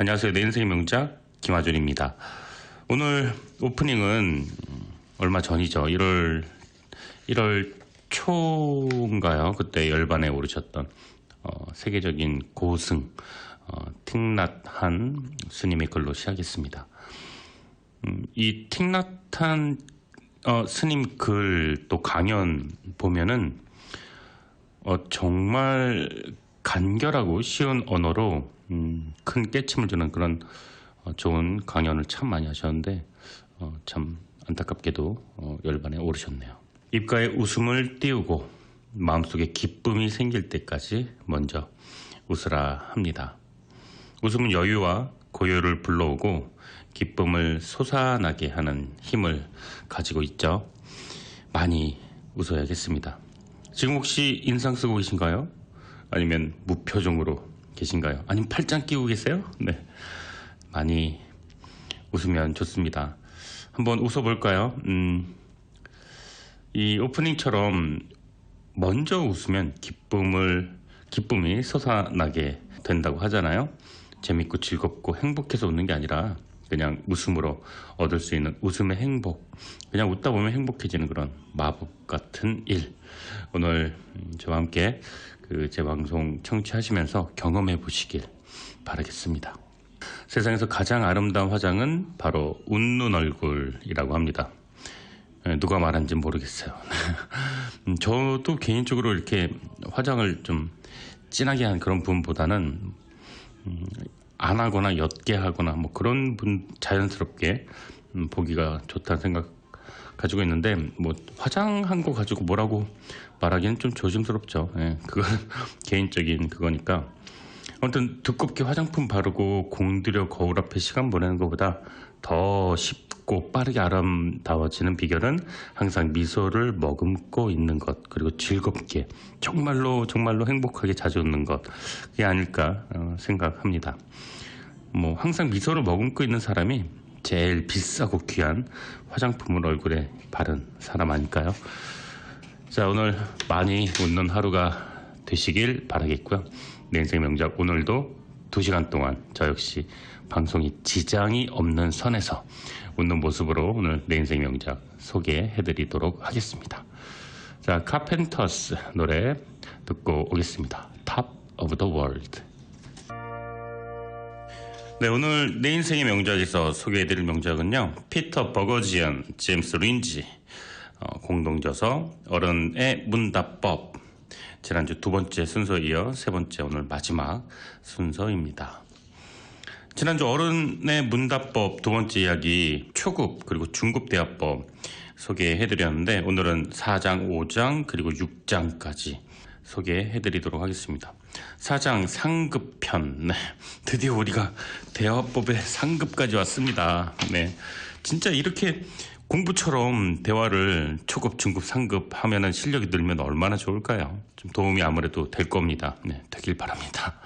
안녕하세요. 내 인생의 명작 김하준입니다. 오늘 오프닝은 얼마 전이죠. 1월 초인가요? 그때 열반에 오르셨던 세계적인 고승 틱낫한 스님의 글로 시작했습니다. 이 틱낫한 스님 글 또 강연 보면은 정말 간결하고 쉬운 언어로 큰 깨침을 주는 그런 좋은 강연을 참 많이 하셨는데 참 안타깝게도 열반에 오르셨네요. 입가에 웃음을 띄우고 마음속에 기쁨이 생길 때까지 먼저 웃으라 합니다. 웃음은 여유와 고요를 불러오고 기쁨을 솟아나게 하는 힘을 가지고 있죠. 많이 웃어야겠습니다. 지금 혹시 인상 쓰고 계신가요? 아니면 무표정으로 계신가요? 아니면 팔짱 끼고 계세요? 네, 많이 웃으면 좋습니다. 한번 웃어볼까요? 이 오프닝처럼 먼저 웃으면 기쁨이 솟아나게 된다고 하잖아요. 재밌고 즐겁고 행복해서 웃는 게 아니라 그냥 웃음으로 얻을 수 있는 웃음의 행복, 그냥 웃다 보면 행복해지는 그런 마법 같은 일. 오늘 저와 함께 제 방송 청취하시면서 경험해 보시길 바라겠습니다. 세상에서 가장 아름다운 화장은 바로 웃는 얼굴이라고 합니다. 누가 말한지 모르겠어요. 저도 개인적으로 이렇게 화장을 좀 진하게 한 그런 분보다는 안 하거나 옅게 하거나 뭐 그런 분 자연스럽게 보기가 좋다는 생각 가지고 있는데, 뭐 화장한 거 가지고 뭐라고 말하기는 좀 조심스럽죠. 그건 개인적인 그거니까. 아무튼 두껍게 화장품 바르고 공들여 거울 앞에 시간 보내는 것보다 더 쉽고 빠르게 아름다워지는 비결은 항상 미소를 머금고 있는 것, 그리고 즐겁게 정말로 행복하게 자주 웃는 것, 그게 아닐까 생각합니다. 뭐 항상 미소를 머금고 있는 사람이 제일 비싸고 귀한 화장품을 얼굴에 바른 사람 아닐까요? 자, 오늘 많이 웃는 하루가 되시길 바라겠고요. 내 인생 명작, 오늘도 2시간 동안 저 역시 방송이 지장이 없는 선에서 웃는 모습으로 오늘 내 인생 명작 소개해드리도록 하겠습니다. 자, 카펜터스 노래 듣고 오겠습니다. Top of the World. 네, 오늘 내 인생의 명작에서 소개해드릴 명작은요, 피터 버거지언, 제임스 린지 공동저서 어른의 문답법. 지난주 2번째 순서에 이어 3번째 오늘 마지막 순서입니다. 지난주 어른의 문답법 2번째 이야기 초급 그리고 중급 대화법 소개해드렸는데, 오늘은 4장, 5장 그리고 6장까지 소개해드리도록 하겠습니다. 4장 상급편. 네, 드디어 우리가 대화법의 상급까지 왔습니다. 네, 진짜 이렇게 공부처럼 대화를 초급, 중급, 상급 하면은 실력이 늘면 얼마나 좋을까요? 좀 도움이 아무래도 될 겁니다. 네, 되길 바랍니다.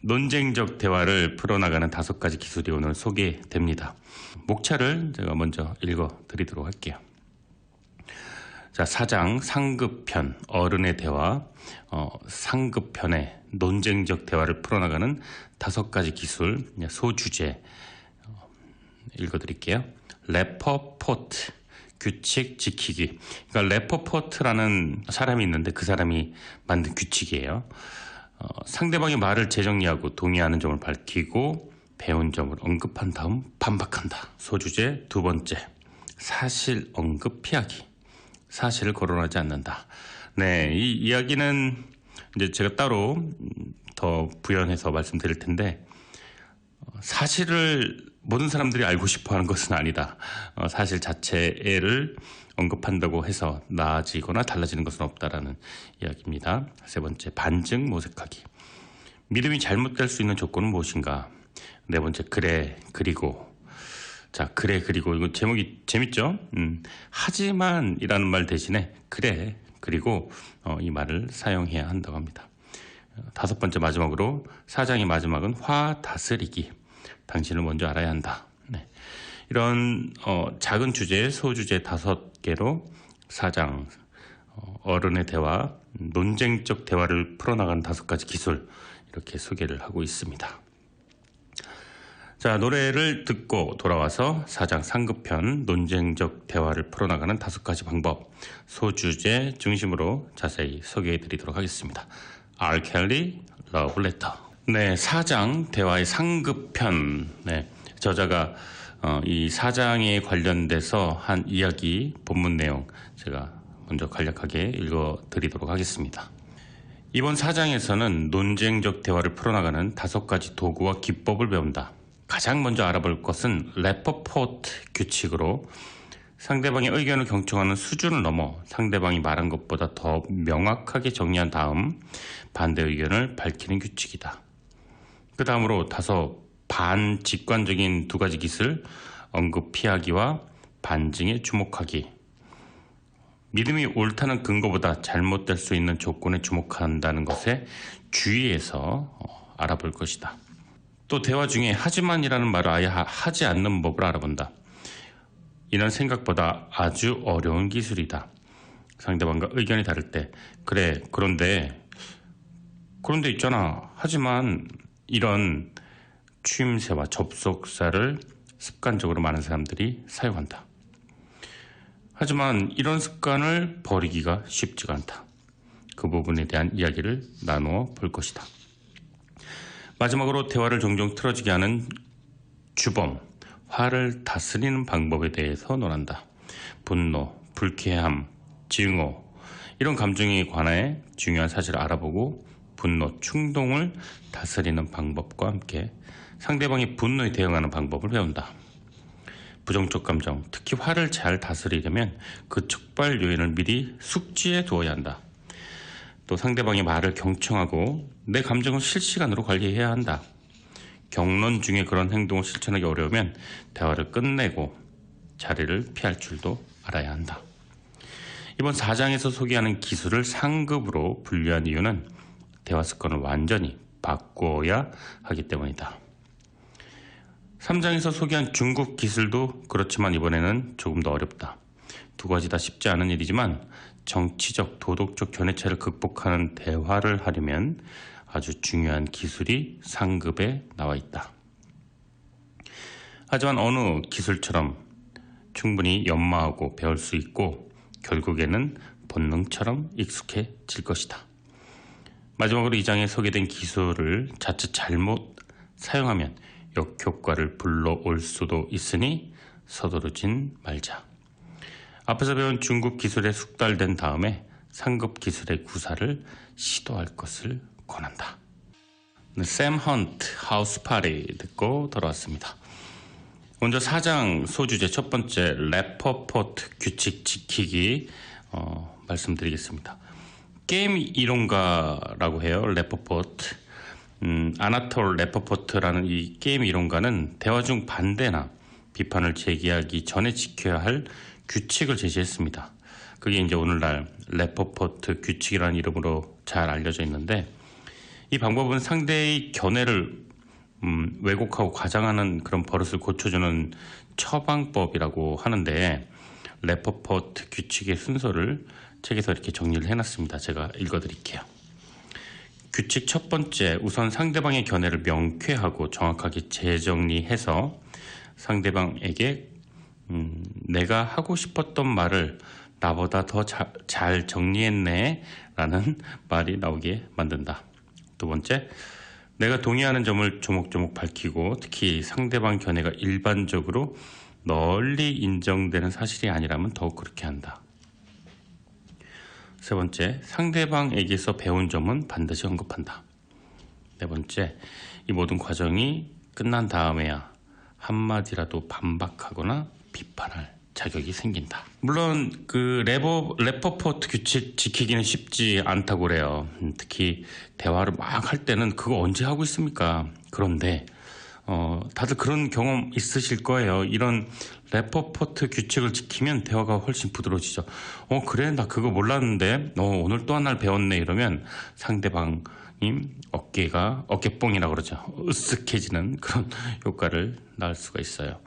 논쟁적 대화를 풀어나가는 5가지 기술이 오늘 소개됩니다. 목차를 제가 먼저 읽어드리도록 할게요. 자, 4장 상급편, 어른의 대화, 상급편의 논쟁적 대화를 풀어나가는 5가지 기술, 소주제 읽어드릴게요. 레퍼포트, 규칙 지키기. 그러니까 레퍼포트라는 사람이 있는데 그 사람이 만든 규칙이에요. 상대방의 말을 재정리하고 동의하는 점을 밝히고 배운 점을 언급한 다음 반박한다. 소주제 2번째, 사실 언급 피하기. 사실을 거론하지 않는다. 네, 이 이야기는 이제 제가 따로 더 부연해서 말씀드릴 텐데, 사실을 모든 사람들이 알고 싶어 하는 것은 아니다. 사실 자체를 언급한다고 해서 나아지거나 달라지는 것은 없다라는 이야기입니다. 3번째, 반증 모색하기. 믿음이 잘못될 수 있는 조건은 무엇인가? 4번째, 그래, 그리고. 자, 그래, 그리고. 이거 제목이 재밌죠? 하지만 이라는 말 대신에 그래, 그리고 이 말을 사용해야 한다고 합니다. 5번째, 마지막으로 4장의 마지막은 화 다스리기. 당신을 먼저 알아야 한다. 네. 이런 작은 주제, 소주제 5개로 4장 어른의 대화, 논쟁적 대화를 풀어나가는 5가지 기술, 이렇게 소개를 하고 있습니다. 자, 노래를 듣고 돌아와서 4장 상급편 논쟁적 대화를 풀어나가는 5가지 방법, 소주제 중심으로 자세히 소개해 드리도록 하겠습니다. R. 켈리, Love Letter. 네, 4장 대화의 상급편. 네, 저자가 이 4장에 관련돼서 한 이야기 본문 내용 제가 먼저 간략하게 읽어 드리도록 하겠습니다. 이번 4장에서는 논쟁적 대화를 풀어나가는 5가지 도구와 기법을 배운다. 가장 먼저 알아볼 것은 래퍼포트 규칙으로 상대방의 의견을 경청하는 수준을 넘어 상대방이 말한 것보다 더 명확하게 정리한 다음 반대 의견을 밝히는 규칙이다. 그 다음으로 다소 반직관적인 2가지 기술, 언급 피하기와 반증에 주목하기. 믿음이 옳다는 근거보다 잘못될 수 있는 조건에 주목한다는 것에 주의해서 알아볼 것이다. 또 대화 중에 하지만이라는 말을 아예 하지 않는 법을 알아본다. 이는 생각보다 아주 어려운 기술이다. 상대방과 의견이 다를 때 그래 그런데 있잖아 하지만 이런 추임새와 접속사를 습관적으로 많은 사람들이 사용한다. 하지만 이런 습관을 버리기가 쉽지가 않다. 그 부분에 대한 이야기를 나누어 볼 것이다. 마지막으로 대화를 종종 틀어지게 하는 주범, 화를 다스리는 방법에 대해서 논한다. 분노, 불쾌함, 증오 이런 감정에 관해 중요한 사실을 알아보고 분노, 충동을 다스리는 방법과 함께 상대방의 분노에 대응하는 방법을 배운다. 부정적 감정, 특히 화를 잘 다스리려면 그 촉발 요인을 미리 숙지해 두어야 한다. 또 상대방의 말을 경청하고 내 감정을 실시간으로 관리해야 한다. 격론 중에 그런 행동을 실천하기 어려우면 대화를 끝내고 자리를 피할 줄도 알아야 한다. 이번 4장에서 소개하는 기술을 상급으로 분류한 이유는 대화 습관을 완전히 바꿔야 하기 때문이다. 3장에서 소개한 중급 기술도 그렇지만 이번에는 조금 더 어렵다. 2가지 다 쉽지 않은 일이지만 정치적, 도덕적 견해차를 극복하는 대화를 하려면 아주 중요한 기술이 상급에 나와 있다. 하지만 어느 기술처럼 충분히 연마하고 배울 수 있고 결국에는 본능처럼 익숙해질 것이다. 마지막으로 이 장에 소개된 기술을 자칫 잘못 사용하면 역효과를 불러올 수도 있으니 서두르진 말자. 앞에서 배운 중급 기술에 숙달된 다음에 상급 기술의 구사를 시도할 것을 권한다. 샘 헌트 하우스 파티 듣고 돌아왔습니다. 먼저 4장 소주제 첫 번째 래퍼포트 규칙 지키기 말씀드리겠습니다. 게임 이론가라고 해요. 래퍼포트. 아나톨 래퍼포트라는 이 게임 이론가는 대화 중 반대나 비판을 제기하기 전에 지켜야 할 규칙을 제시했습니다. 그게 이제 오늘날 래퍼포트 규칙이라는 이름으로 잘 알려져 있는데 이 방법은 상대의 견해를 왜곡하고 과장하는 그런 버릇을 고쳐주는 처방법이라고 하는데 래퍼포트 규칙의 순서를 책에서 이렇게 정리를 해놨습니다. 제가 읽어드릴게요. 규칙 첫 번째, 우선 상대방의 견해를 명쾌하고 정확하게 재정리해서 상대방에게 내가 하고 싶었던 말을 나보다 더 잘 정리했네 라는 말이 나오게 만든다. 2번째, 내가 동의하는 점을 조목조목 밝히고 특히 상대방 견해가 일반적으로 널리 인정되는 사실이 아니라면 더욱 그렇게 한다. 3번째, 상대방에게서 배운 점은 반드시 언급한다. 4번째, 이 모든 과정이 끝난 다음에야 한마디라도 반박하거나 비판할 자격이 생긴다. 물론 그 래퍼포트 규칙 지키기는 쉽지 않다고 그래요. 특히 대화를 막 할 때는 그거 언제 하고 있습니까? 그런데 다들 그런 경험 있으실 거예요. 이런 래퍼포트 규칙을 지키면 대화가 훨씬 부드러워지죠. 그래 나 그거 몰랐는데 오늘 또 하나를 배웠네 이러면 상대방이 어깨뽕이라고 그러죠. 으쓱해지는 그런 효과를 낳을 수가 있어요.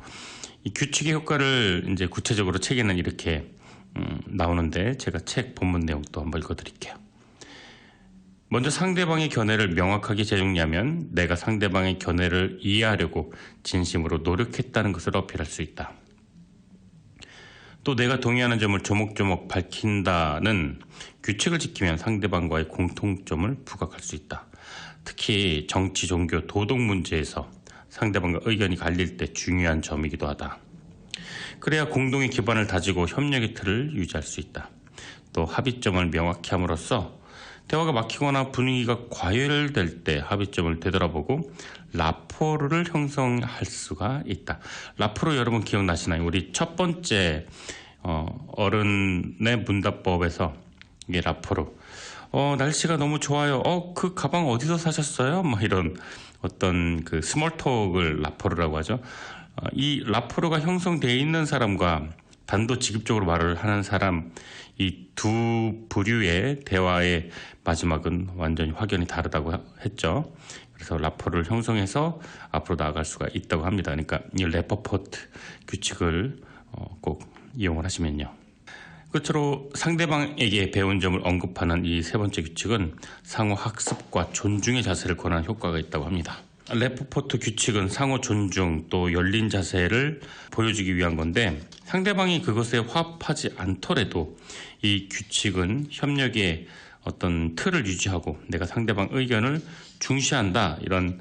이 규칙의 효과를 이제 구체적으로 책에는 이렇게 나오는데 제가 책 본문 내용 또 한번 읽어드릴게요. 먼저 상대방의 견해를 명확하게 재정리하면 내가 상대방의 견해를 이해하려고 진심으로 노력했다는 것을 어필할 수 있다. 또 내가 동의하는 점을 조목조목 밝힌다는 규칙을 지키면 상대방과의 공통점을 부각할 수 있다. 특히 정치, 종교, 도덕 문제에서 상대방과 의견이 갈릴 때 중요한 점이기도 하다. 그래야 공동의 기반을 다지고 협력의 틀을 유지할 수 있다. 또 합의점을 명확히 함으로써 대화가 막히거나 분위기가 과열될 때 합의점을 되돌아보고 라포르를 형성할 수가 있다. 라포르 여러분 기억나시나요? 우리 첫 번째 어른의 문답법에서 이게 라포르. 날씨가 너무 좋아요. 그 가방 어디서 사셨어요? 막 이런 어떤 그 스몰톡을 라포르라고 하죠. 이 라포르가 형성되어 있는 사람과 단도직입적으로 말을 하는 사람, 이 두 부류의 대화의 마지막은 완전히 확연히 다르다고 했죠. 그래서 라포르를 형성해서 앞으로 나아갈 수가 있다고 합니다. 그러니까 이 레퍼포트 규칙을 꼭 이용을 하시면요. 끝으로 상대방에게 배운 점을 언급하는 이 세 번째 규칙은 상호 학습과 존중의 자세를 권하는 효과가 있다고 합니다. 레퍼포트 규칙은 상호 존중 또 열린 자세를 보여주기 위한 건데 상대방이 그것에 화합하지 않더라도 이 규칙은 협력의 어떤 틀을 유지하고 내가 상대방 의견을 중시한다 이런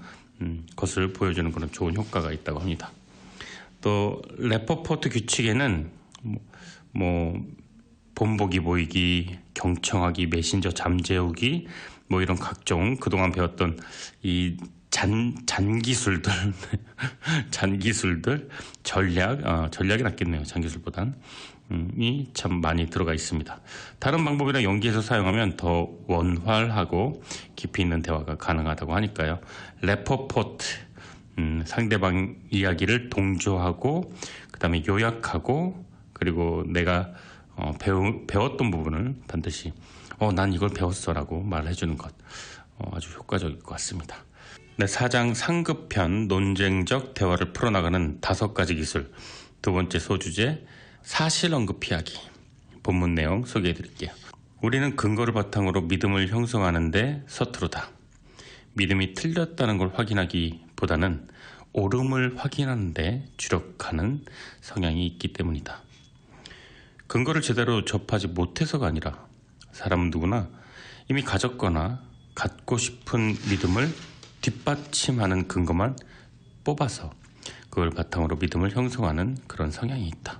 것을 보여주는 그런 좋은 효과가 있다고 합니다. 또 레퍼포트 규칙에는 본보기 보이기, 경청하기, 메신저 잠재우기 이런 각종 그동안 배웠던 이 잔기술들 전략이 낫겠네요. 잔기술보단 이 참 많이 들어가 있습니다. 다른 방법이나 연기해서 사용하면 더 원활하고 깊이 있는 대화가 가능하다고 하니까요. 레퍼포트 상대방 이야기를 동조하고 그 다음에 요약하고 그리고 내가 배웠던 부분을 반드시 난 이걸 배웠어 라고 말해주는 것 아주 효과적일 것 같습니다. 네, 4장 상급편 논쟁적 대화를 풀어나가는 5가지 기술. 두 번째 소주제 사실 언급 피하기. 본문 내용 소개해 드릴게요. 우리는 근거를 바탕으로 믿음을 형성하는데 서투르다. 믿음이 틀렸다는 걸 확인하기보다는 옳음을 확인하는데 주력하는 성향이 있기 때문이다. 근거를 제대로 접하지 못해서가 아니라 사람은 누구나 이미 가졌거나 갖고 싶은 믿음을 뒷받침하는 근거만 뽑아서 그걸 바탕으로 믿음을 형성하는 그런 성향이 있다.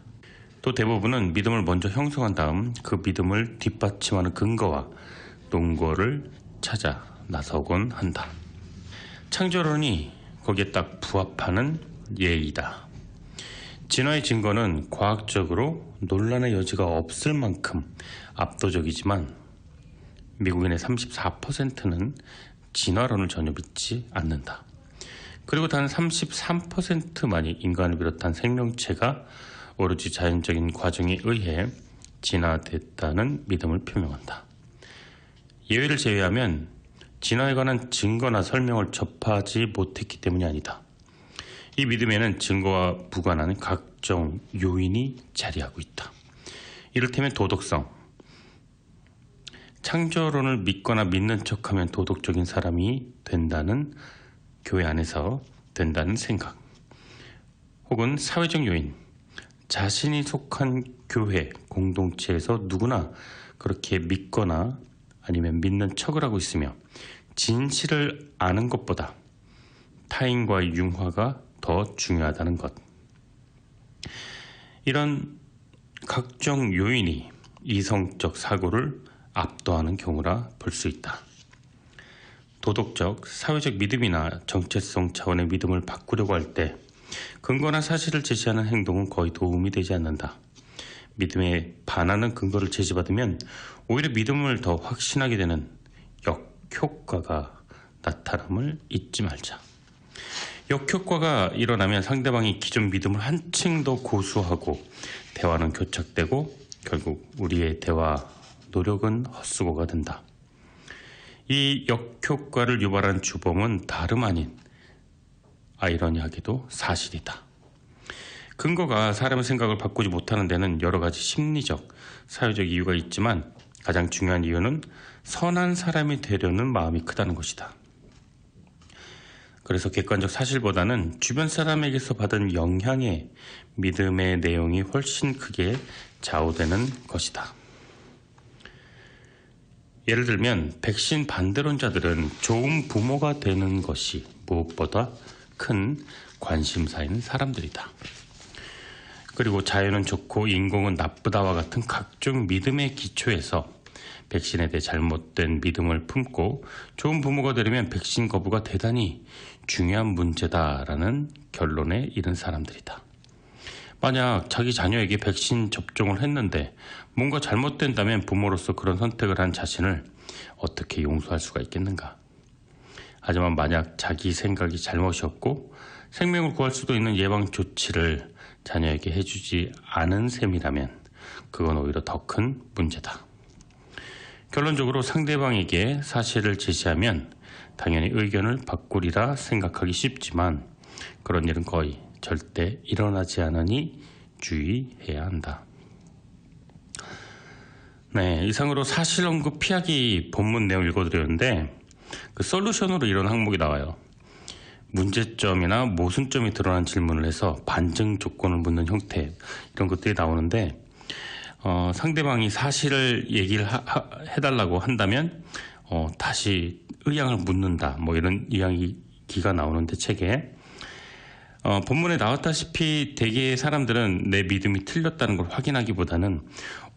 또 대부분은 믿음을 먼저 형성한 다음 그 믿음을 뒷받침하는 근거와 논거를 찾아 나서곤 한다. 창조론이 거기에 딱 부합하는 예이다. 진화의 증거는 과학적으로 논란의 여지가 없을 만큼 압도적이지만 미국인의 34%는 진화론을 전혀 믿지 않는다. 그리고 단 33%만이 인간을 비롯한 생명체가 오로지 자연적인 과정에 의해 진화됐다는 믿음을 표명한다. 예외를 제외하면 진화에 관한 증거나 설명을 접하지 못했기 때문이 아니다. 이 믿음에는 증거와 무관한 각종 요인이 자리하고 있다. 이를테면 도덕성. 창조론을 믿거나 믿는 척하면 도덕적인 사람이 된다는 교회 안에서 된다는 생각. 혹은 사회적 요인. 자신이 속한 교회, 공동체에서 누구나 그렇게 믿거나 아니면 믿는 척을 하고 있으며 진실을 아는 것보다 타인과의 융화가 더 중요하다는 것. 이런 각종 요인이 이성적 사고를 압도하는 경우라 볼 수 있다. 도덕적, 사회적 믿음이나 정체성 차원의 믿음을 바꾸려고 할 때 근거나 사실을 제시하는 행동은 거의 도움이 되지 않는다. 믿음에 반하는 근거를 제시받으면 오히려 믿음을 더 확신하게 되는 역효과가 나타남을 잊지 말자. 역효과가 일어나면 상대방이 기존 믿음을 한층 더 고수하고 대화는 교착되고 결국 우리의 대화 노력은 헛수고가 된다. 이 역효과를 유발한 주범은 다름 아닌 아이러니하게도 사실이다. 근거가 사람의 생각을 바꾸지 못하는 데는 여러 가지 심리적, 사회적 이유가 있지만 가장 중요한 이유는 선한 사람이 되려는 마음이 크다는 것이다. 그래서 객관적 사실보다는 주변 사람에게서 받은 영향의 믿음의 내용이 훨씬 크게 좌우되는 것이다. 예를 들면 백신 반대론자들은 좋은 부모가 되는 것이 무엇보다 큰 관심사인 사람들이다. 그리고 자연은 좋고 인공은 나쁘다와 같은 각종 믿음의 기초에서 백신에 대해 잘못된 믿음을 품고 좋은 부모가 되려면 백신 거부가 대단히 중요한 문제다라는 결론에 이른 사람들이다. 만약 자기 자녀에게 백신 접종을 했는데 뭔가 잘못된다면 부모로서 그런 선택을 한 자신을 어떻게 용서할 수가 있겠는가? 하지만 만약 자기 생각이 잘못이었고 생명을 구할 수도 있는 예방 조치를 자녀에게 해주지 않은 셈이라면 그건 오히려 더 큰 문제다. 결론적으로 상대방에게 사실을 제시하면 당연히 의견을 바꾸리라 생각하기 쉽지만 그런 일은 거의 절대 일어나지 않으니 주의해야 한다. 네, 이상으로 사실 언급 피하기 본문 내용 읽어드렸는데 그 솔루션으로 이런 항목이 나와요. 문제점이나 모순점이 드러난 질문을 해서 반증 조건을 묻는 형태 이런 것들이 나오는데 상대방이 사실을 얘기를 해달라고 한다면 다시 의향을 묻는다 뭐 이런 이야기가 나오는데 책에 본문에 나왔다시피 대개의 사람들은 내 믿음이 틀렸다는 걸 확인하기보다는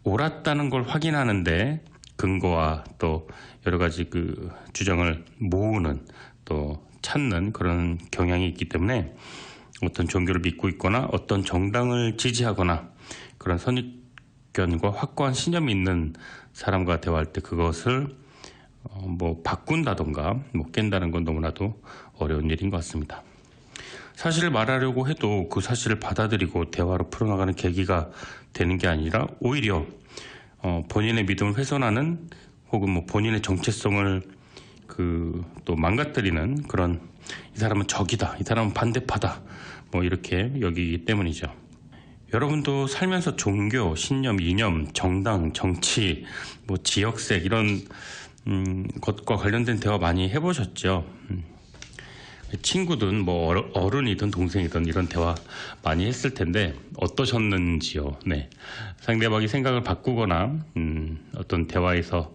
옳았다는 걸 확인하는데 근거와 또 여러 가지 그 주장을 모으는 또 찾는 그런 경향이 있기 때문에 어떤 종교를 믿고 있거나 어떤 정당을 지지하거나 그런 선입견과 확고한 신념이 있는 사람과 대화할 때 그것을 뭐 바꾼다던가 뭐 깬다는 건 너무나도 어려운 일인 것 같습니다. 사실을 말하려고 해도 그 사실을 받아들이고 대화로 풀어나가는 계기가 되는 게 아니라 오히려 본인의 믿음을 훼손하는 혹은 뭐 본인의 정체성을 또 망가뜨리는 그런 이 사람은 적이다, 이 사람은 반대파다 뭐 이렇게 여기기 때문이죠. 여러분도 살면서 종교, 신념, 이념, 정당, 정치, 뭐 지역색 이런 것과 관련된 대화 많이 해보셨죠? 친구든 뭐 어른이든 동생이든 이런 대화 많이 했을 텐데 어떠셨는지요? 네, 상대방이 생각을 바꾸거나 어떤 대화에서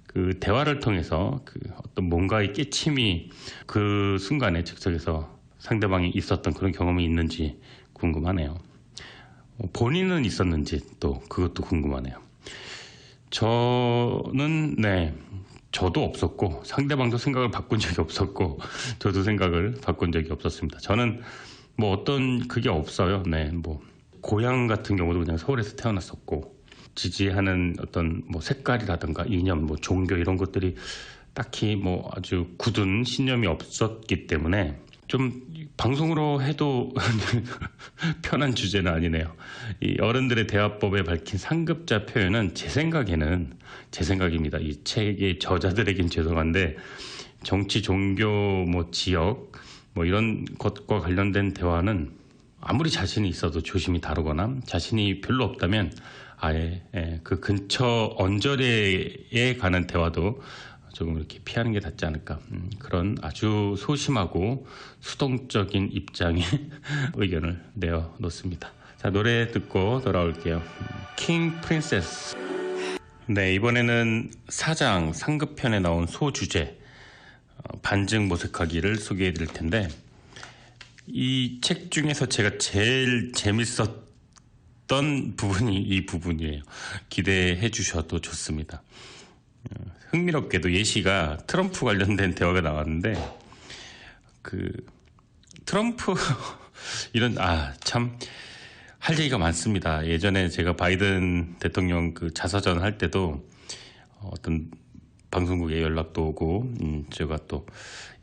그 대화를 통해서 그 어떤 뭔가의 깨침이 그 순간에 즉석에서 상대방이 있었던 그런 경험이 있는지 궁금하네요. 본인은 있었는지 또 그것도 궁금하네요. 저는 저도 없었고 상대방도 생각을 바꾼 적이 없었고 저도 생각을 바꾼 적이 없었습니다. 저는 뭐 어떤 그게 없어요. 뭐 고향 같은 경우도 그냥 서울에서 태어났었고 지지하는 어떤 뭐 색깔이라든가 이념, 뭐 종교 이런 것들이 딱히 뭐 아주 굳은 신념이 없었기 때문에 좀 방송으로 해도 편한 주제는 아니네요. 이 어른들의 대화법에 밝힌 상급자 표현은 제 생각입니다. 이 책의 저자들에겐 죄송한데 정치, 종교, 뭐 지역 뭐 이런 것과 관련된 대화는 아무리 자신이 있어도 조심히 다루거나 자신이 별로 없다면 아예 그 근처 언저리에 가는 대화도 조금 이렇게 피하는 게 낫지 않을까 그런 아주 소심하고 수동적인 입장의 의견을 내어놓습니다. 자, 노래 듣고 돌아올게요. 킹 프린세스. 네, 이번에는 사장 상급편에 나온 소주제 반증 모색하기를 소개해 드릴 텐데 이 책 중에서 제가 제일 재밌었던 부분이 이 부분이에요. 기대해 주셔도 좋습니다. 흥미롭게도 예시가 트럼프 관련된 대화가 나왔는데 트럼프 이런 참 할 얘기가 많습니다. 예전에 제가 바이든 대통령 그 자서전 할 때도 어떤 방송국에 연락도 오고 제가 또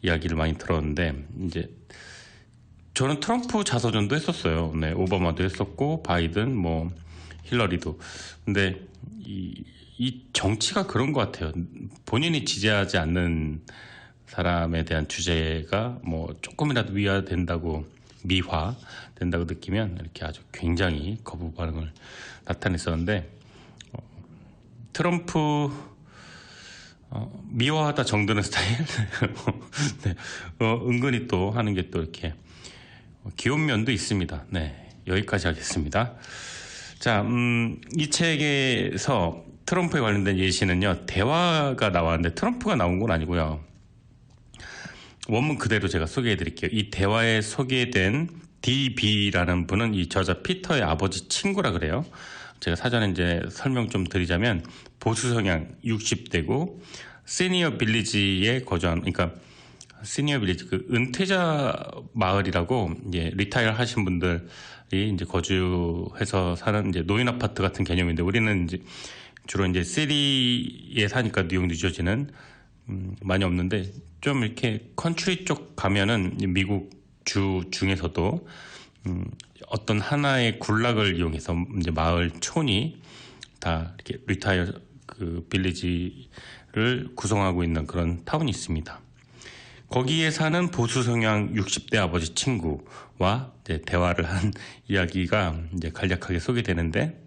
이야기를 많이 들었는데 이제 저는 트럼프 자서전도 했었어요. 네, 오바마도 했었고 바이든 뭐 힐러리도. 근데 이 정치가 그런 것 같아요. 본인이 지지하지 않는 사람에 대한 주제가 뭐 조금이라도 미화된다고 느끼면 이렇게 아주 굉장히 거부 반응을 나타냈었는데 트럼프 미워하다 정드는 스타일. 네. 은근히 또 하는 게 또 이렇게 귀여운 면도 있습니다. 네, 여기까지 하겠습니다. 자, 이 책에서 트럼프에 관련된 예시는요, 대화가 나왔는데 트럼프가 나온 건 아니고요. 원문 그대로 제가 소개해 드릴게요. 이 대화에 소개된 DB라는 분은 이 저자 피터의 아버지 친구라 그래요. 제가 사전에 이제 설명 좀 드리자면 보수 성향 60대고 시니어 빌리지에 거주한, 그러니까 시니어 빌리지 그 은퇴자 마을이라고 이제 리타이어 하신 분들이 이제 거주해서 사는 이제 노인 아파트 같은 개념인데, 우리는 이제 주로 이제 시리에 사니까 뉴욕 뉴저지는 많이 없는데, 좀 이렇게 컨트리 쪽 가면은 미국 주 중에서도 어떤 하나의 군락을 이용해서 이제 마을 촌이 다 이렇게 리타이어 그 빌리지를 구성하고 있는 그런 타운이 있습니다. 거기에 사는 보수 성향 60대 아버지 친구와 이제 대화를 한 이야기가 이제 간략하게 소개되는데,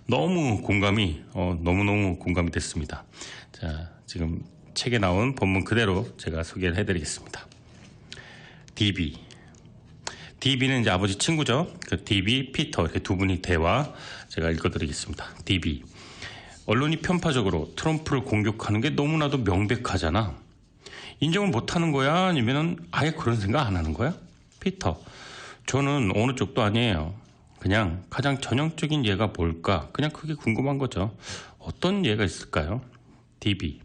너무 공감이 너무너무 공감이 됐습니다. 자, 지금 책에 나온 본문 그대로 제가 소개를 해드리겠습니다. DB는 이제 아버지 친구죠. 그 DB, 피터 이렇게 두 분이 대화 제가 읽어드리겠습니다. DB. 언론이 편파적으로 트럼프를 공격하는 게 너무나도 명백하잖아. 인정을 못하는 거야? 아니면 아예 그런 생각 안 하는 거야? 피터. 저는 어느 쪽도 아니에요. 그냥 가장 전형적인 예가 뭘까? 그냥 그게 궁금한 거죠. 어떤 예가 있을까요? DB.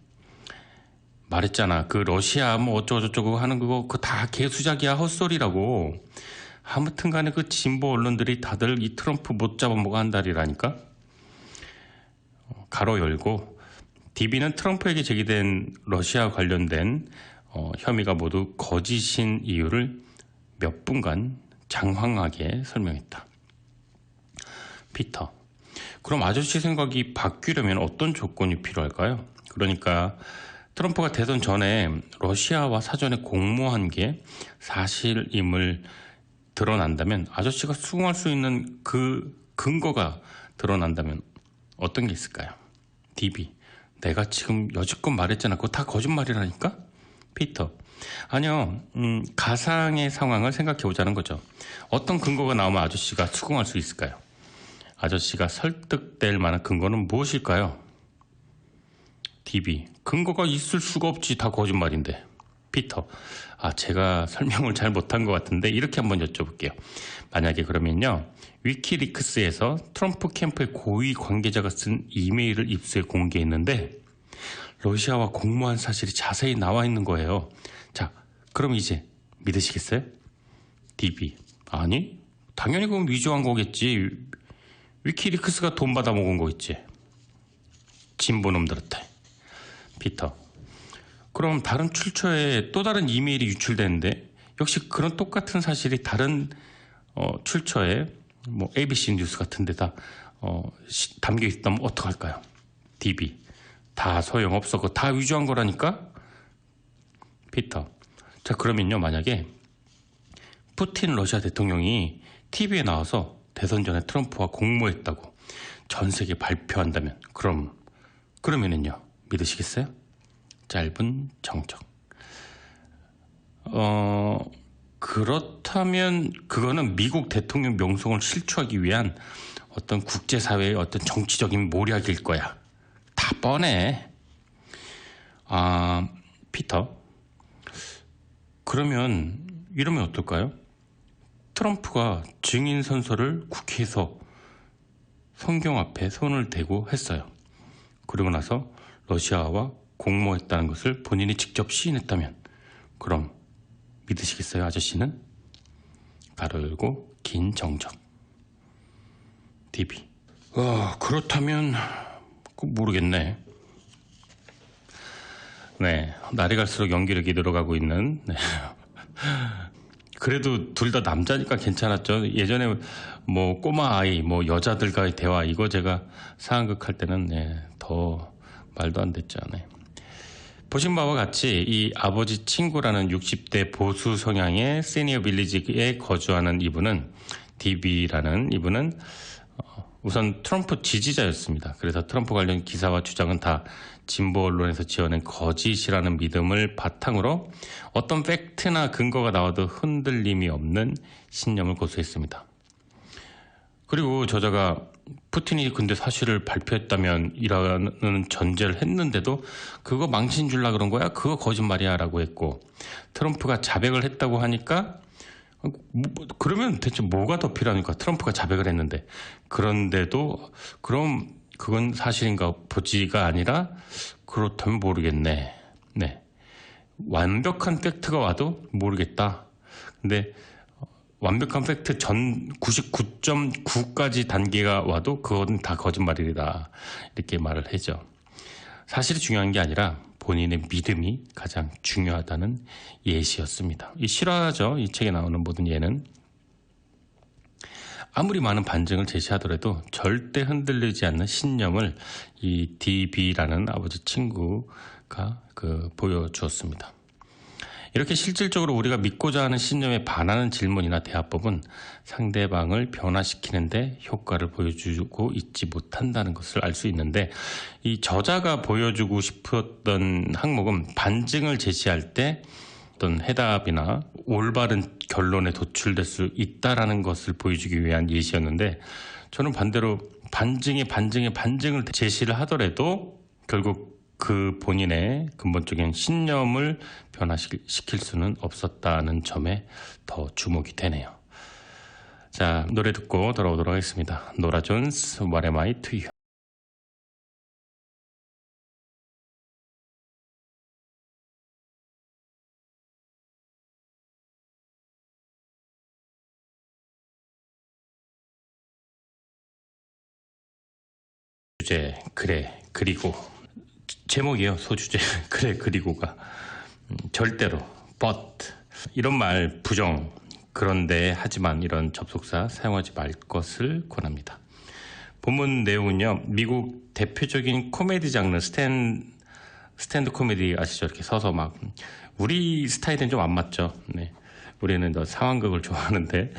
말했잖아. 그 러시아 뭐 어쩌고저쩌고 하는 그거 다 개수작이야, 헛소리라고. 아무튼 간에 그 진보 언론들이 다들 이 트럼프 못 잡아먹어 한다리라니까. 가로 열고, DB는 트럼프에게 제기된 러시아 관련된 혐의가 모두 거짓인 이유를 몇 분간 장황하게 설명했다. 피터. 그럼 아저씨 생각이 바뀌려면 어떤 조건이 필요할까요? 그러니까 트럼프가 대선 전에 러시아와 사전에 공모한 게 사실임을 드러난다면, 아저씨가 수긍할 수 있는 그 근거가 드러난다면 어떤 게 있을까요? DB. 내가 지금 여지껏 말했잖아. 그거 다 거짓말이라니까? 피터. 아니요. 가상의 상황을 생각해 보자는 거죠. 어떤 근거가 나오면 아저씨가 수긍할 수 있을까요? 아저씨가 설득될 만한 근거는 무엇일까요? DB. 근거가 있을 수가 없지. 다 거짓말인데. 피터. 제가 설명을 잘 못한 것 같은데 이렇게 한번 여쭤볼게요. 만약에 그러면요, 위키리크스에서 트럼프 캠프의 고위 관계자가 쓴 이메일을 입수해 공개했는데 러시아와 공모한 사실이 자세히 나와 있는 거예요. 자, 그럼 이제 믿으시겠어요? DB. 아니, 당연히 그건 위조한 거겠지. 위키리크스가 돈 받아 먹은 거겠지. 진보놈들한테. 피터. 그럼 다른 출처에 또 다른 이메일이 유출되는데 역시 그런 똑같은 사실이 다른 출처에 뭐 ABC 뉴스 같은 데다 담겨 있다면 어떡할까요? DB. 다 소용없어. 그거 다 위조한 거라니까? 피터. 자, 그러면요, 만약에 푸틴 러시아 대통령이 TV에 나와서 대선 전에 트럼프와 공모했다고 전 세계에 발표한다면 그러면은요, 믿으시겠어요? 짧은 정적. 그렇다면 그거는 미국 대통령 명성을 실추하기 위한 어떤 국제사회의 어떤 정치적인 모략일 거야. 다 뻔해. 피터. 그러면 이러면 어떨까요? 트럼프가 증인 선서를 국회에서 성경 앞에 손을 대고 했어요. 그리고 나서 러시아와 공모했다는 것을 본인이 직접 시인했다면 그럼 믿으시겠어요, 아저씨는? 가로 열고 긴 정적. DB. 그렇다면 모르겠네. 네, 날이 갈수록 연기력이 늘어가고 있는. 네. 그래도 둘 다 남자니까 괜찮았죠. 예전에 뭐 꼬마 아이, 뭐 여자들과의 대화, 이거 제가 상황극 할 때는 더 말도 안 됐죠. 네. 보신 바와 같이 이 아버지 친구라는 60대 보수 성향의 시니어 빌리지에 거주하는 이분은, DB라는 이분은 우선 트럼프 지지자였습니다. 그래서 트럼프 관련 기사와 주장은 다 진보 언론에서 지어낸 거짓이라는 믿음을 바탕으로 어떤 팩트나 근거가 나와도 흔들림이 없는 신념을 고수했습니다. 그리고 저자가 푸틴이 근데 사실을 발표했다면 이라는 전제를 했는데도 그거 망신 줄라 그런 거야? 그거 거짓말이야 라고 했고, 트럼프가 자백을 했다고 하니까 그러면 대체 뭐가 더 필요하니까 트럼프가 자백을 했는데, 그런데도 그럼 그건 사실인가 보지가 아니라 그렇다면 모르겠네. 네. 완벽한 팩트가 와도 모르겠다. 근데 완벽한 팩트 전 99.9까지 단계가 와도 그건 다 거짓말이다. 이렇게 말을 하죠. 사실이 중요한 게 아니라 본인의 믿음이 가장 중요하다는 예시였습니다. 이 실화죠. 이 책에 나오는 모든 예는. 아무리 많은 반증을 제시하더라도 절대 흔들리지 않는 신념을 이 DB라는 아버지 친구가 보여주었습니다. 이렇게 실질적으로 우리가 믿고자 하는 신념에 반하는 질문이나 대화법은 상대방을 변화시키는데 효과를 보여주고 있지 못한다는 것을 알 수 있는데, 이 저자가 보여주고 싶었던 항목은 반증을 제시할 때 어떤 해답이나 올바른 결론에 도출될 수 있다라는 것을 보여주기 위한 예시였는데, 저는 반대로 반증의 반증을 제시를 하더라도 결국 그 본인의 근본적인 신념을 변화시킬 수는 없었다는 점에 더 주목이 되네요. 자, 노래 듣고 돌아오도록 하겠습니다. 노라 존스, What Am I to You. 주제, 그래, 그리고. 제목이에요. 소주제. 그래, 그리고가. 절대로, but, 이런 말 부정, 그런데, 하지만 이런 접속사 사용하지 말 것을 권합니다. 본문 내용은요, 미국 대표적인 코미디 장르 스탠드 코미디 아시죠? 이렇게 서서 막, 우리 스타일은 좀 안 맞죠. 네. 우리는 더 상황극을 좋아하는데,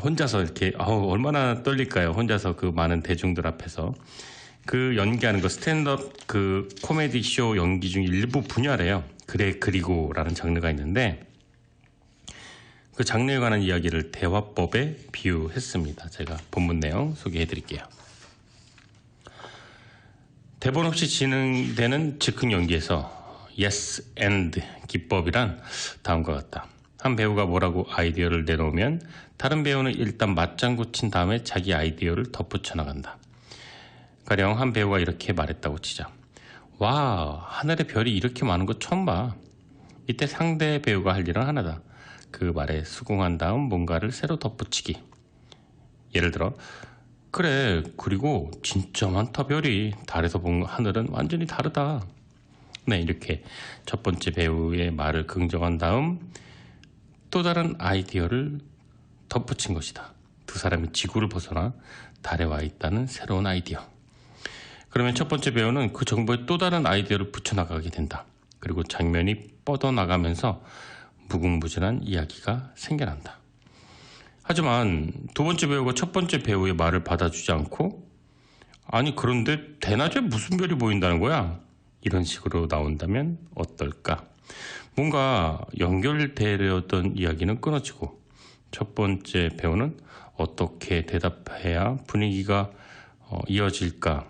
혼자서 이렇게, 얼마나 떨릴까요? 혼자서 그 많은 대중들 앞에서. 그 연기하는 거 스탠드업 그 코미디 쇼 연기 중 일부 분야래요. 그래, 그리고라는 장르가 있는데, 그 장르에 관한 이야기를 대화법에 비유했습니다. 제가 본문 내용 소개해 드릴게요. 대본 없이 진행되는 즉흥 연기에서 yes and 기법이란 다음과 같다. 한 배우가 뭐라고 아이디어를 내놓으면 다른 배우는 일단 맞장구 친 다음에 자기 아이디어를 덧붙여 나간다. 가령 한 배우가 이렇게 말했다고 치자. 와, 하늘에 별이 이렇게 많은 거 처음 봐. 이때 상대 배우가 할 일은 하나다. 그 말에 수긍한 다음 뭔가를 새로 덧붙이기. 예를 들어, 그래, 그리고 진짜 많다 별이. 달에서 본 하늘은 완전히 다르다. 네, 이렇게 첫 번째 배우의 말을 긍정한 다음 또 다른 아이디어를 덧붙인 것이다. 두 사람이 지구를 벗어나 달에 와 있다는 새로운 아이디어. 그러면 첫 번째 배우는 그 정보에 또 다른 아이디어를 붙여나가게 된다. 그리고 장면이 뻗어나가면서 무궁무진한 이야기가 생겨난다. 하지만 두 번째 배우가 첫 번째 배우의 말을 받아주지 않고, 아니 그런데 대낮에 무슨 별이 보인다는 거야? 이런 식으로 나온다면 어떨까? 뭔가 연결되려던 이야기는 끊어지고 첫 번째 배우는 어떻게 대답해야 분위기가 이어질까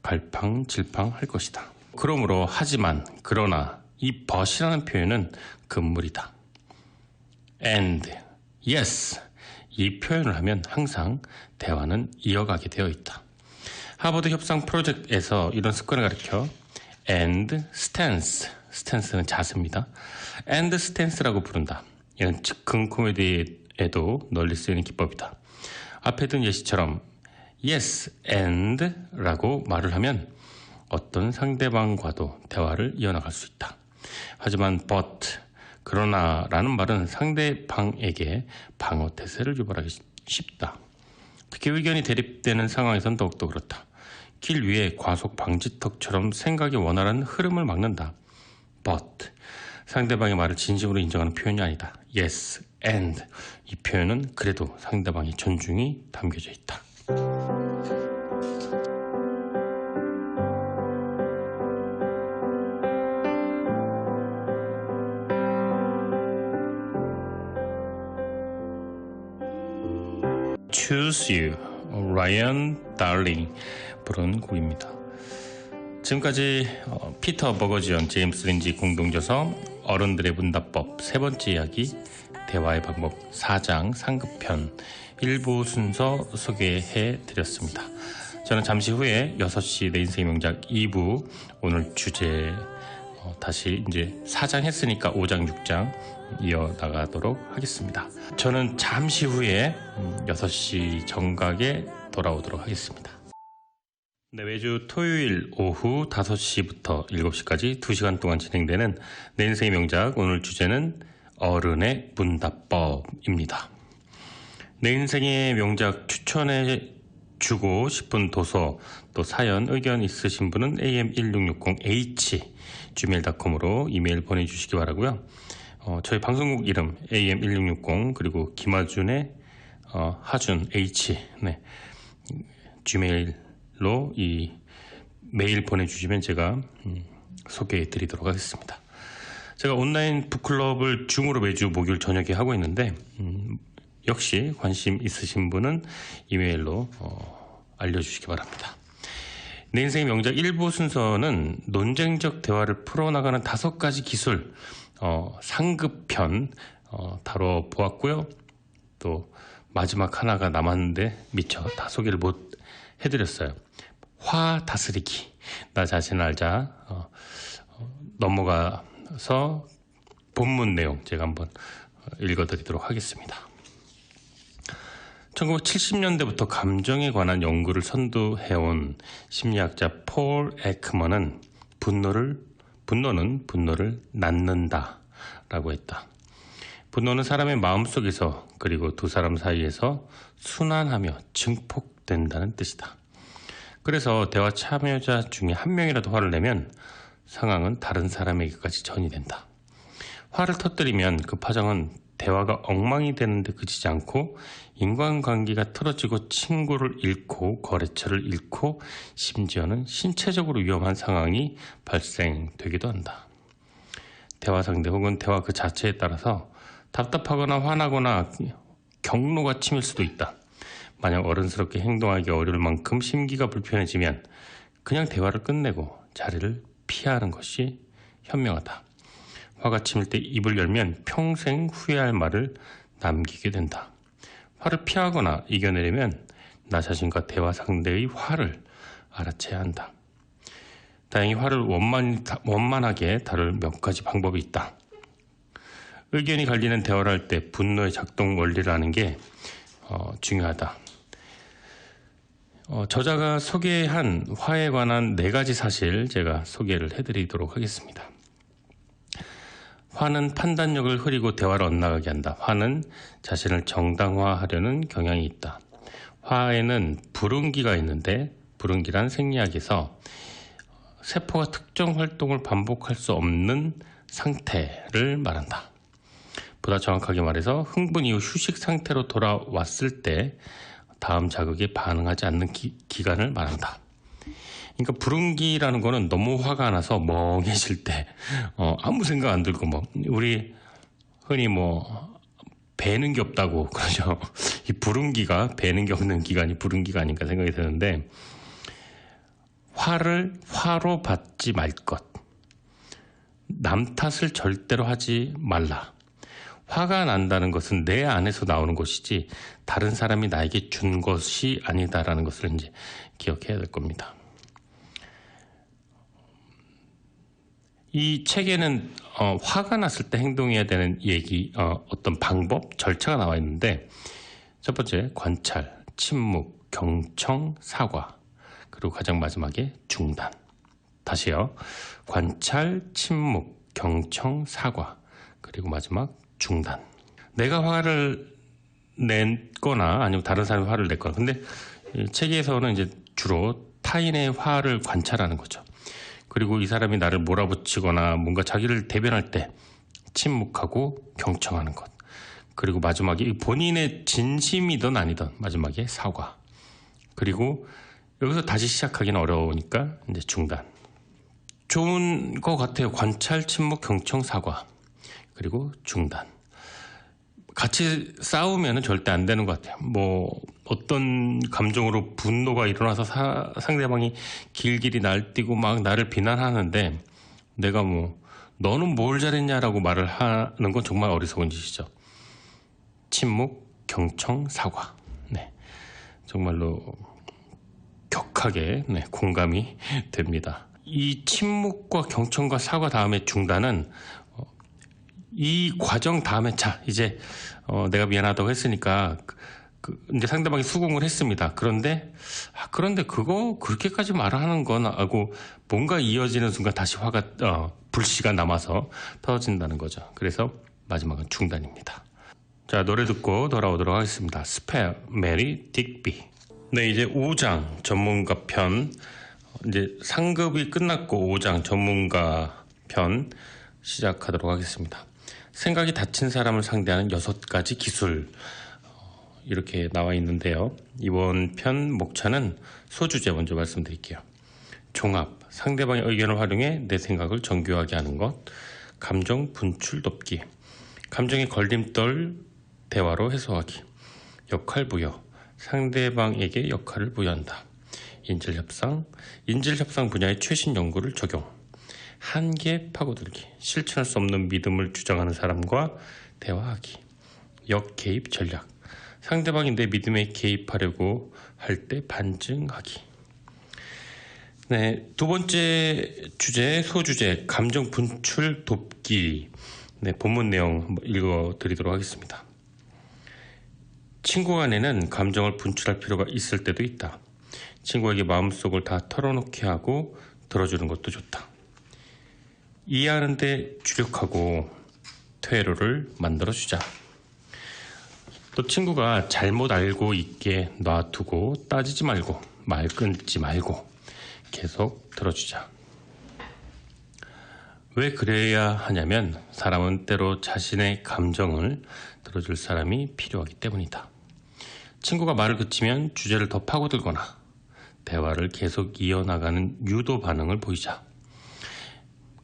갈팡질팡할 것이다. 그러므로 하지만, 그러나 이 but이라는 표현은 금물이다. and, yes 이 표현을 하면 항상 대화는 이어가게 되어 있다. 하버드 협상 프로젝트에서 이런 습관을 가리켜 and stance는 자세입니다. and stance라고 부른다. 이는 즉흥 코미디에도 널리 쓰이는 기법이다. 앞에 든 예시처럼 yes and 라고 말을 하면 어떤 상대방과도 대화를 이어나갈 수 있다. 하지만 but, 그러나 라는 말은 상대방에게 방어 태세를 유발하기 쉽다. 특히 의견이 대립되는 상황에선 더욱더 그렇다. 길 위에 과속 방지턱처럼 생각의 원활한 흐름을 막는다. but, 상대방의 말을 진심으로 인정하는 표현이 아니다. yes and, 이 표현은 그래도 상대방의 존중이 담겨져 있다. Choose You, 라이언 달링 부른 곡입니다. 지금까지 피터 버거지언, 제임스 린지 공동저서 어른들의 문답법 세 번째 이야기 대화의 방법 4장 상급편 일부 순서 소개해 드렸습니다. 저는 잠시 후에 6시 내 인생의 명작 2부 오늘 주제 다시 이제 4장 했으니까 5장 6장 이어나가도록 하겠습니다. 저는 잠시 후에 6시 정각에 돌아오도록 하겠습니다. 네, 매주 토요일 오후 5시부터 7시까지 2시간 동안 진행되는 내 인생의 명작, 오늘 주제는 어른의 문답법입니다. 내 인생의 명작 추천해 주고 싶은 도서, 또 사연, 의견 있으신 분은 am1660h gmail.com으로 이메일 보내주시기 바라고요. 저희 방송국 이름 am1660 그리고 김하준의 하준 h gmail로 이 메일 보내주시면 제가 소개해 드리도록 하겠습니다. 제가 온라인 북클럽을 줌으로 매주 목요일 저녁에 하고 있는데 역시 관심 있으신 분은 이메일로 알려주시기 바랍니다. 내 인생의 명작 1부 순서는 논쟁적 대화를 풀어나가는 5가지 기술 상급편 다뤄보았고요. 또 마지막 하나가 남았는데 미처 다 소개를 못 해드렸어요. 화 다스리기, 나 자신을 알자. 넘어가서 본문 내용 제가 한번 읽어드리도록 하겠습니다. 1970년대부터 감정에 관한 연구를 선도해온 심리학자 폴 에크먼은 분노는 분노를 낳는다 라고 했다. 분노는 사람의 마음속에서 그리고 두 사람 사이에서 순환하며 증폭된다는 뜻이다. 그래서 대화 참여자 중에 한 명이라도 화를 내면 상황은 다른 사람에게까지 전이된다. 화를 터뜨리면 그 파장은 대화가 엉망이 되는데 그치지 않고 인간관계가 틀어지고 친구를 잃고 거래처를 잃고 심지어는 신체적으로 위험한 상황이 발생되기도 한다. 대화 상대 혹은 대화 그 자체에 따라서 답답하거나 화나거나 경로가 치밀 수도 있다. 만약 어른스럽게 행동하기 어려울 만큼 심기가 불편해지면 그냥 대화를 끝내고 자리를 피하는 것이 현명하다. 화가 치밀 때 입을 열면 평생 후회할 말을 남기게 된다. 화를 피하거나 이겨내려면 나 자신과 대화 상대의 화를 알아채야 한다. 다행히 화를 원만하게 다룰 몇 가지 방법이 있다. 의견이 갈리는 대화를 할 때 분노의 작동 원리를 아는 게 중요하다. 저자가 소개한 화에 관한 4가지 사실 제가 소개를 해드리도록 하겠습니다. 화는 판단력을 흐리고 대화를 엇나가게 한다. 화는 자신을 정당화하려는 경향이 있다. 화에는 불응기가 있는데 불응기란 생리학에서 세포가 특정 활동을 반복할 수 없는 상태를 말한다. 보다 정확하게 말해서 흥분 이후 휴식 상태로 돌아왔을 때 다음 자극에 반응하지 않는 기간을 말한다. 그러니까 불응기라는 거는 너무 화가 나서 멍해질 때 아무 생각 안 들고 우리 흔히 배는 게 없다고 그러죠. 이 불응기가 배는 게 없는 기간이 불응기가 아닌가 생각이 드는데 화를 화로 받지 말 것. 남 탓을 절대로 하지 말라. 화가 난다는 것은 내 안에서 나오는 것이지 다른 사람이 나에게 준 것이 아니다라는 것을 이제 기억해야 될 겁니다. 이 책에는 화가 났을 때 행동해야 되는 어떤 방법, 절차가 나와 있는데 첫 번째, 관찰, 침묵, 경청, 사과, 그리고 가장 마지막에 중단. 다시요. 관찰, 침묵, 경청, 사과, 그리고 마지막 중단. 내가 화를 냈거나 아니면 다른 사람이 화를 냈거나. 근데 책에서는 이제 주로 타인의 화를 관찰하는 거죠. 그리고 이 사람이 나를 몰아붙이거나 뭔가 자기를 대변할 때 침묵하고 경청하는 것. 그리고 마지막에 본인의 진심이든 아니든 마지막에 사과. 그리고 여기서 다시 시작하기는 어려우니까 이제 중단. 좋은 것 같아요. 관찰, 침묵, 경청, 사과. 그리고 중단. 같이 싸우면 절대 안 되는 것 같아요. 뭐 어떤 감정으로 분노가 일어나서 상대방이 길길이 날뛰고 막 나를 비난하는데 내가 뭐 너는 뭘 잘했냐라고 말을 하는 건 정말 어리석은 짓이죠. 침묵, 경청, 사과. 네, 정말로 격하게 공감이 됩니다. 이 침묵과 경청과 사과 다음에 중단은 이 과정 다음에 자 이제 내가 미안하다고 했으니까 이제 상대방이 수긍을 했습니다. 그런데 그거 그렇게까지 말하는 건 하고 뭔가 이어지는 순간 다시 불씨가 남아서 터진다는 거죠. 그래서 마지막은 중단입니다. 자, 노래 듣고 돌아오도록 하겠습니다. 스페어 메리 딕비. 네, 이제 5장 전문가 편, 이제 상급이 끝났고 5장 전문가 편 시작하도록 하겠습니다. 생각이 닫힌 사람을 상대하는 6가지 기술, 이렇게 나와 있는데요. 이번 편 목차는 소주제 먼저 말씀드릴게요. 종합, 상대방의 의견을 활용해 내 생각을 정교하게 하는 것. 감정 분출 돕기, 감정의 걸림돌 대화로 해소하기. 역할 부여, 상대방에게 역할을 부여한다. 인질협상, 인질협상 분야의 최신 연구를 적용. 한계 파고들기, 실천할 수 없는 믿음을 주장하는 사람과 대화하기. 역개입 전략, 상대방이 내 믿음에 개입하려고 할 때 반증하기. 네, 두 번째 주제, 소주제, 감정 분출 돕기. 네, 본문 내용 한번 읽어드리도록 하겠습니다. 친구 간에는 감정을 분출할 필요가 있을 때도 있다. 친구에게 마음속을 다 털어놓게 하고 들어주는 것도 좋다. 이해하는 데 주력하고 퇴로를 만들어주자. 또 친구가 잘못 알고 있게 놔두고 따지지 말고 말 끊지 말고 계속 들어주자. 왜 그래야 하냐면 사람은 때로 자신의 감정을 들어줄 사람이 필요하기 때문이다. 친구가 말을 그치면 주제를 더 파고들거나 대화를 계속 이어나가는 유도 반응을 보이자.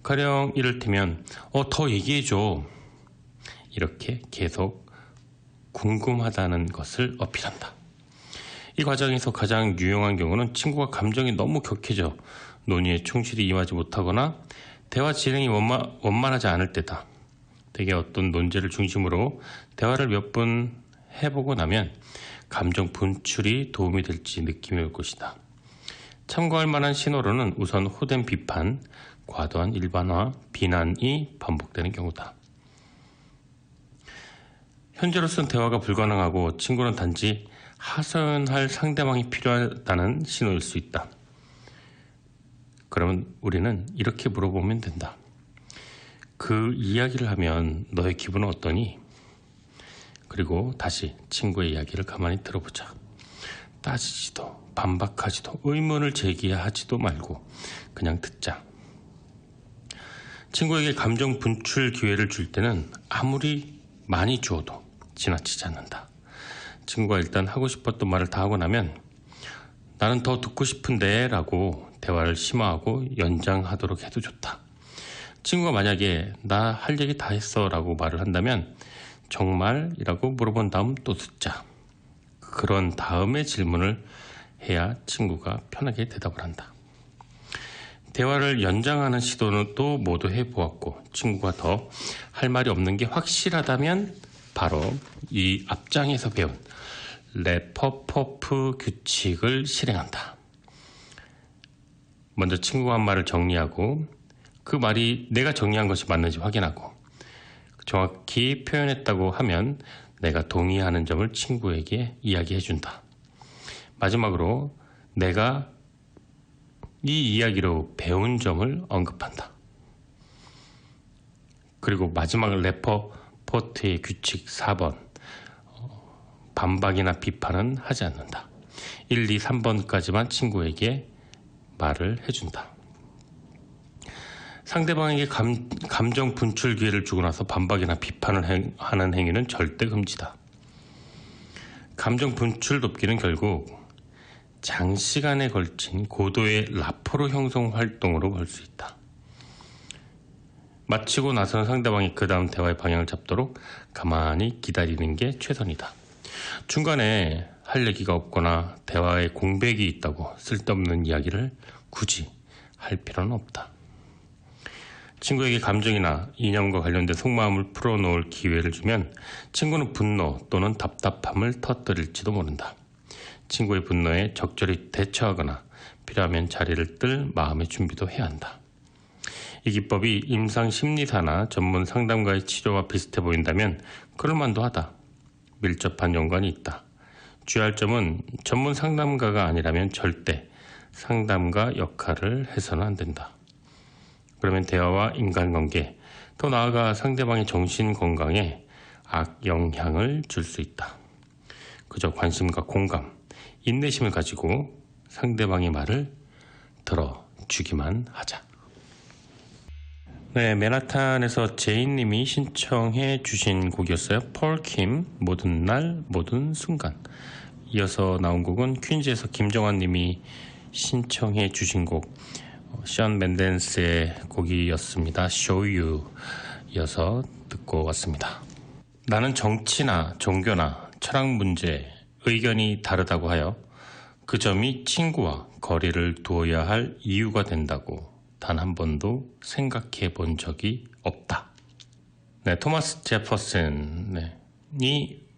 가령 이를테면 더 얘기해줘. 이렇게 계속 궁금하다는 것을 어필한다. 이 과정에서 가장 유용한 경우는 친구가 감정이 너무 격해져 논의에 충실히 임하지 못하거나 대화 진행이 원만하지 않을 때다. 대개 어떤 논제를 중심으로 대화를 몇 번 해보고 나면 감정 분출이 도움이 될지 느낌이 올 것이다. 참고할 만한 신호로는 우선 호된 비판, 과도한 일반화, 비난이 반복되는 경우다. 현재로서는 대화가 불가능하고 친구는 단지 하소연할 상대방이 필요하다는 신호일 수 있다. 그러면 우리는 이렇게 물어보면 된다. 그 이야기를 하면 너의 기분은 어떠니? 그리고 다시 친구의 이야기를 가만히 들어보자. 따지지도 반박하지도 의문을 제기하지도 말고 그냥 듣자. 친구에게 감정 분출 기회를 줄 때는 아무리 많이 주어도 지나치지 않는다. 친구가 일단 하고 싶었던 말을 다 하고 나면 나는 더 듣고 싶은데 라고 대화를 심화하고 연장하도록 해도 좋다. 친구가 만약에 나 할 얘기 다 했어 라고 말을 한다면 정말? 이라고 물어본 다음 또 듣자. 그런 다음에 질문을 해야 친구가 편하게 대답을 한다. 대화를 연장하는 시도는 또 모두 해보았고 친구가 더 할 말이 없는 게 확실하다면 바로 이 앞장에서 배운 레퍼퍼프 규칙을 실행한다. 먼저 친구가 한 말을 정리하고 그 말이 내가 정리한 것이 맞는지 확인하고 정확히 표현했다고 하면 내가 동의하는 점을 친구에게 이야기해준다. 마지막으로 내가 이 이야기로 배운 점을 언급한다. 그리고 마지막 레퍼포트의 규칙 4번. 반박이나 비판은 하지 않는다. 1, 2, 3번까지만 친구에게 말을 해준다. 상대방에게 감정 분출 기회를 주고 나서 반박이나 비판을 하는 행위는 절대 금지다. 감정 분출 돕기는 결국 장시간에 걸친 고도의 라포르 형성 활동으로 볼 수 있다. 마치고 나서는 상대방이 그 다음 대화의 방향을 잡도록 가만히 기다리는 게 최선이다. 중간에 할 얘기가 없거나 대화에 공백이 있다고 쓸데없는 이야기를 굳이 할 필요는 없다. 친구에게 감정이나 이념과 관련된 속마음을 풀어놓을 기회를 주면 친구는 분노 또는 답답함을 터뜨릴지도 모른다. 친구의 분노에 적절히 대처하거나 필요하면 자리를 뜰 마음의 준비도 해야 한다. 이 기법이 임상심리사나 전문 상담가의 치료와 비슷해 보인다면 그럴만도 하다. 밀접한 연관이 있다. 주의할 점은 전문 상담가가 아니라면 절대 상담가 역할을 해서는 안 된다. 그러면 대화와 인간관계, 더 나아가 상대방의 정신건강에 악영향을 줄 수 있다. 그저 관심과 공감, 인내심을 가지고 상대방의 말을 들어주기만 하자. 네, 맨하탄에서 제인님이 신청해 주신 곡이었어요. 폴킴, 모든 날, 모든 순간. 이어서 나온 곡은 퀸즈에서 김정환님이 신청해 주신 곡 션 맨댄스의 곡이었습니다. Show You 이어서 듣고 왔습니다. 나는 정치나 종교나 철학 문제 의견이 다르다고 하여 그 점이 친구와 거리를 두어야 할 이유가 된다고 단 한 번도 생각해 본 적이 없다. 네, 토마스 제퍼슨이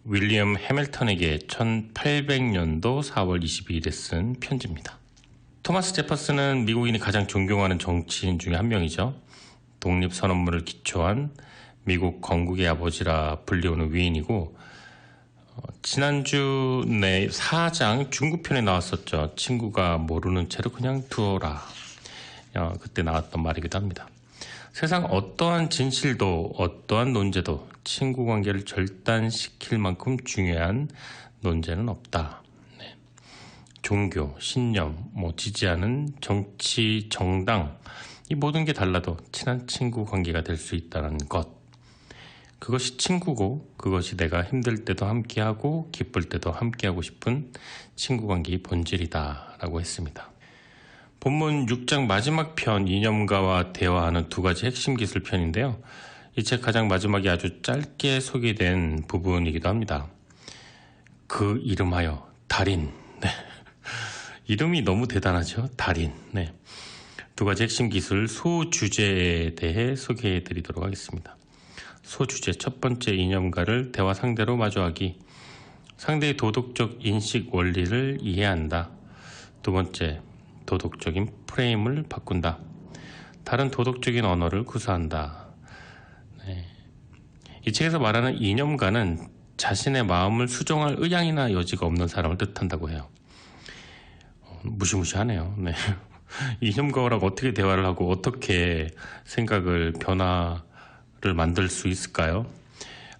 윌리엄 해밀턴에게 1800년도 4월 22일에 쓴 편지입니다. 토마스 제퍼슨은 미국인이 가장 존경하는 정치인 중에 한 명이죠. 독립선언문을 기초한 미국 건국의 아버지라 불리우는 위인이고 지난주 내 4장 중국편에 나왔었죠. 친구가 모르는 채로 그냥 두어라. 그때 나왔던 말이기도 합니다. 세상 어떠한 진실도 어떠한 논제도 친구 관계를 절단시킬 만큼 중요한 논제는 없다. 네. 종교, 신념, 지지하는 정치, 정당 이 모든 게 달라도 친한 친구 관계가 될 수 있다는 것. 그것이 친구고 그것이 내가 힘들 때도 함께하고 기쁠 때도 함께하고 싶은 친구 관계의 본질이다 라고 했습니다. 본문 6장 마지막 편 이념가와 대화하는 두 가지 핵심 기술 편인데요. 이 책 가장 마지막에 아주 짧게 소개된 부분이기도 합니다. 그 이름하여 달인. 네. 이름이 너무 대단하죠. 달인. 네. 두 가지 핵심 기술 소주제에 대해 소개해 드리도록 하겠습니다. 소주제 첫 번째 이념가를 대화 상대로 마주하기. 상대의 도덕적 인식 원리를 이해한다. 두 번째 도덕적인 프레임을 바꾼다. 다른 도덕적인 언어를 구사한다. 네. 이 책에서 말하는 이념가는 자신의 마음을 수정할 의향이나 여지가 없는 사람을 뜻한다고 해요. 무시무시하네요. 네. 이념가랑 어떻게 대화를 하고 어떻게 생각을 변화를 만들 수 있을까요?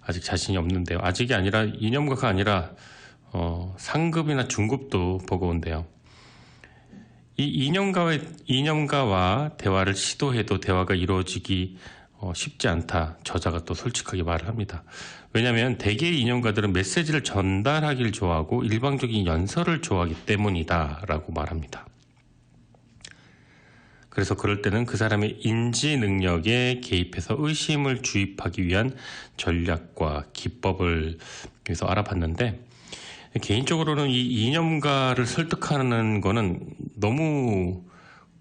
아직 자신이 없는데요. 아직이 아니라 이념가가 아니라 상급이나 중급도 버거운데요. 이 이념가와 대화를 시도해도 대화가 이루어지기 쉽지 않다. 저자가 또 솔직하게 말을 합니다. 왜냐하면 대개의 이념가들은 메시지를 전달하기를 좋아하고 일방적인 연설을 좋아하기 때문이다 라고 말합니다. 그래서 그럴 때는 그 사람의 인지 능력에 개입해서 의심을 주입하기 위한 전략과 기법을 여기서 알아봤는데 개인적으로는 이 이념가를 설득하는 거는 너무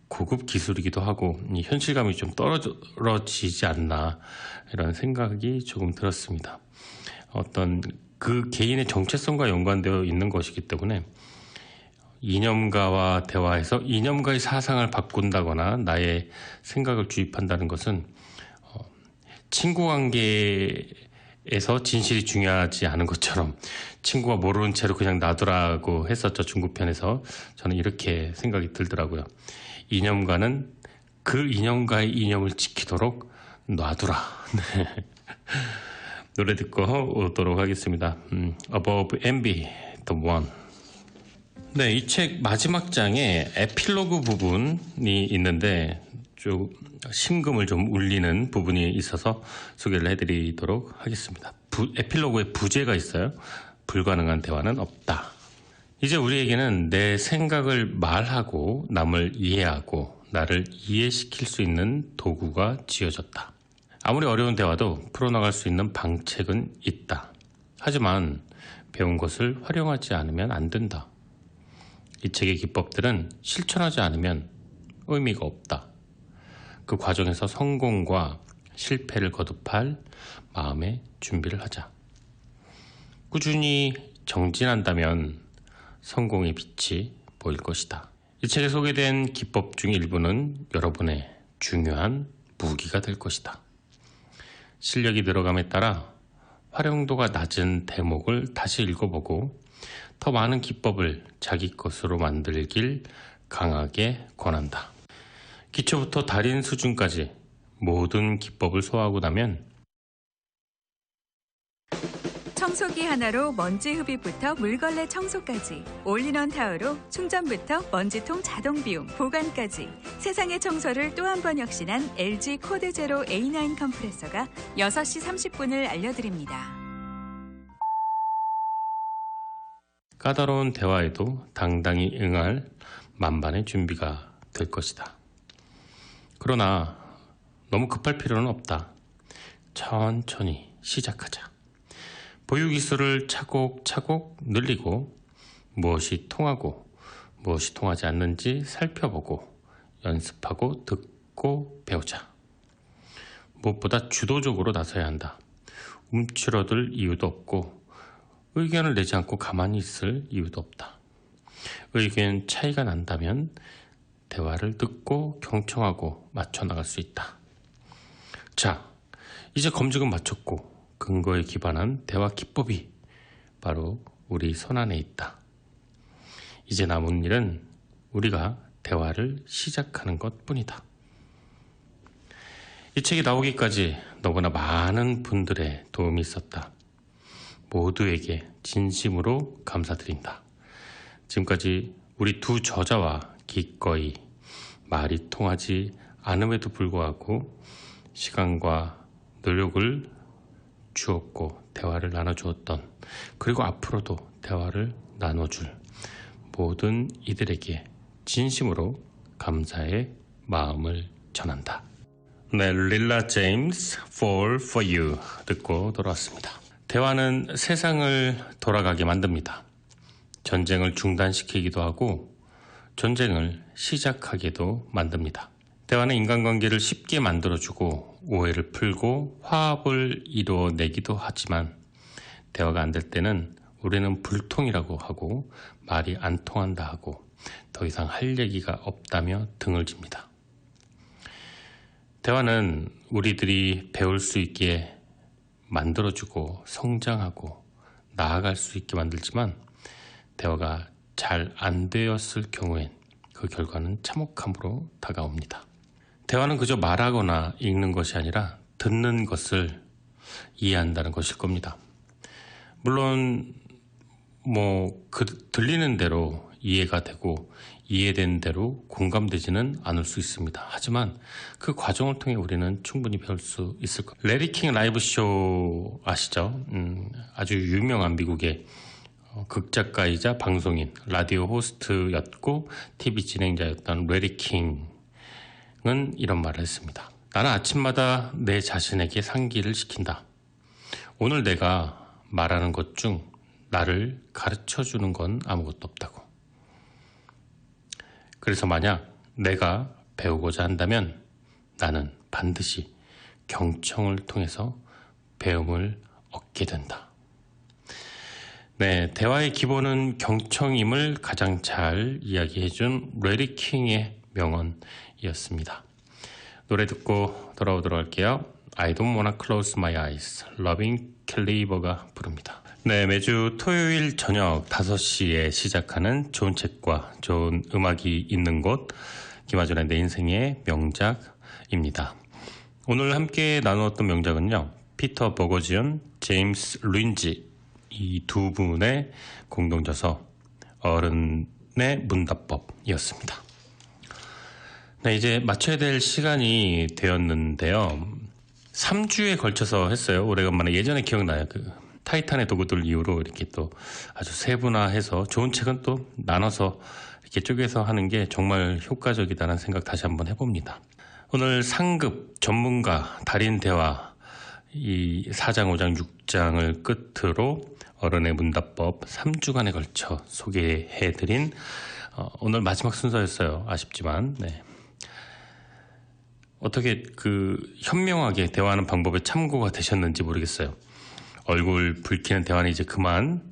고급 기술이기도 하고 현실감이 좀 떨어지지 않나 이런 생각이 조금 들었습니다. 어떤 그 개인의 정체성과 연관되어 있는 것이기 때문에 이념가와 대화해서 이념가의 사상을 바꾼다거나 나의 생각을 주입한다는 것은 친구 관계에서 진실이 중요하지 않은 것처럼 친구가 모르는 채로 그냥 놔두라고 했었죠. 중국편에서. 저는 이렇게 생각이 들더라고요. 이념가는 그 이념가의 이념을 지키도록 놔두라. 네. 노래 듣고 오도록 하겠습니다. Above Envy, The One. 네, 이 책 마지막 장에 에필로그 부분이 있는데 좀 심금을 좀 울리는 부분이 있어서 소개를 해드리도록 하겠습니다. 에필로그에 부제가 있어요. 불가능한 대화는 없다. 이제 우리에게는 내 생각을 말하고 남을 이해하고 나를 이해시킬 수 있는 도구가 지어졌다. 아무리 어려운 대화도 풀어나갈 수 있는 방책은 있다. 하지만 배운 것을 활용하지 않으면 안 된다. 이 책의 기법들은 실천하지 않으면 의미가 없다. 그 과정에서 성공과 실패를 거듭할 마음의 준비를 하자. 꾸준히 정진한다면 성공의 빛이 보일 것이다. 이 책에 소개된 기법 중 일부는 여러분의 중요한 무기가 될 것이다. 실력이 늘어감에 따라 활용도가 낮은 대목을 다시 읽어보고 더 많은 기법을 자기 것으로 만들길 강하게 권한다. 기초부터 달인 수준까지 모든 기법을 소화하고 나면 청소기 하나로 먼지 흡입부터 물걸레 청소까지, 올인원 타워로 충전부터 먼지통 자동 비움, 보관까지 세상의 청소를 또 한 번 혁신한 LG 코드 제로 A9 컴프레서가 6시 30분을 알려드립니다. 까다로운 대화에도 당당히 응할 만반의 준비가 될 것이다. 그러나 너무 급할 필요는 없다. 천천히 시작하자. 보유 기술을 차곡차곡 늘리고 무엇이 통하고 무엇이 통하지 않는지 살펴보고 연습하고 듣고 배우자. 무엇보다 주도적으로 나서야 한다. 움츠러들 이유도 없고 의견을 내지 않고 가만히 있을 이유도 없다. 의견 차이가 난다면 대화를 듣고 경청하고 맞춰 나갈 수 있다. 자, 이제 검증은 마쳤고 근거에 기반한 대화 기법이 바로 우리 손안에 있다. 이제 남은 일은 우리가 대화를 시작하는 것뿐이다. 이 책이 나오기까지 너무나 많은 분들의 도움이 있었다. 모두에게 진심으로 감사드린다. 지금까지 우리 두 저자와 기꺼이 말이 통하지 않음에도 불구하고 시간과 노력을 주었고 대화를 나눠주었던, 그리고 앞으로도 대화를 나눠줄 모든 이들에게 진심으로 감사의 마음을 전한다. 네, 릴라 제임스 Fall for You 듣고 돌아왔습니다. 대화는 세상을 돌아가게 만듭니다. 전쟁을 중단시키기도 하고 전쟁을 시작하게도 만듭니다. 대화는 인간관계를 쉽게 만들어주고 오해를 풀고 화합을 이루어내기도 하지만 대화가 안 될 때는 우리는 불통이라고 하고 말이 안 통한다 하고 더 이상 할 얘기가 없다며 등을 집니다. 대화는 우리들이 배울 수 있게 만들어주고 성장하고 나아갈 수 있게 만들지만 대화가 잘 안 되었을 경우엔 그 결과는 참혹함으로 다가옵니다. 대화는 그저 말하거나 읽는 것이 아니라 듣는 것을 이해한다는 것일 겁니다. 물론 들리는 대로 이해가 되고 이해된 대로 공감되지는 않을 수 있습니다. 하지만 그 과정을 통해 우리는 충분히 배울 수 있을 겁니다. 레리 킹 라이브 쇼 아시죠? 아주 유명한 미국의 극작가이자 방송인, 라디오 호스트였고 TV 진행자였던 레리 킹은 이런 말을 했습니다. 나는 아침마다 내 자신에게 상기를 시킨다. 오늘 내가 말하는 것 중 나를 가르쳐주는 건 아무것도 없다고. 그래서 만약 내가 배우고자 한다면 나는 반드시 경청을 통해서 배움을 얻게 된다. 네, 대화의 기본은 경청임을 가장 잘 이야기해준 레리 킹의 명언이었습니다. 노래 듣고 돌아오도록 할게요. I don't wanna close my eyes. 러빙 캘리버가 부릅니다. 네, 매주 토요일 저녁 5시에 시작하는 좋은 책과 좋은 음악이 있는 곳, 김아준의 내 인생의 명작입니다. 오늘 함께 나누었던 명작은요, 피터 버거지언, 제임스 린지 이 두 분의 공동저서 어른의 문답법이었습니다. 네, 이제 마쳐야 될 시간이 되었는데요. 3주에 걸쳐서 했어요. 오래간만에. 예전에 기억나요. 타이탄의 도구들 이후로 이렇게 또 아주 세분화해서 좋은 책은 또 나눠서 이렇게 쪼개서 하는 게 정말 효과적이다라는 생각 다시 한번 해봅니다. 오늘 상급 전문가 달인 대화 이 4장, 5장, 6장을 끝으로 어른의 문답법 3주간에 걸쳐 소개해드린 오늘 마지막 순서였어요. 아쉽지만 어떻게 현명하게 대화하는 방법에 참고가 되셨는지 모르겠어요. 얼굴 붉히는 대화는 이제 그만